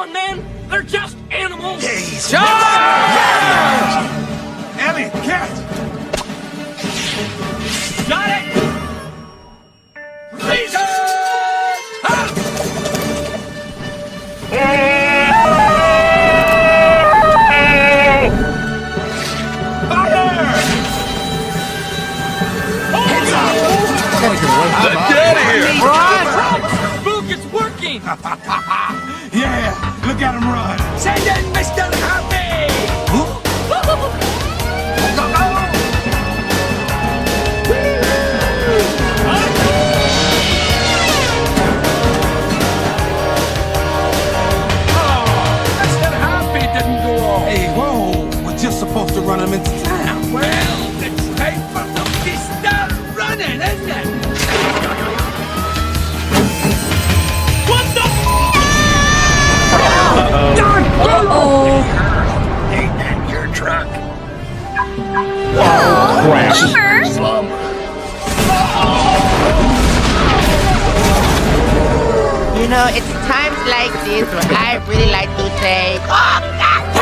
on, man! They're just animals! Ellie, catch! Got it! Freeze it! Spook, it's working! Yeah, look at him run. Send in Mr. Happy! Mr. Happy didn't go off. Hey, whoa, we're just supposed to run him into town. Well, it's time for them to start running, isn't it? What the? Ain't that your truck? You know, it's times like this where I really like to say, oh, God!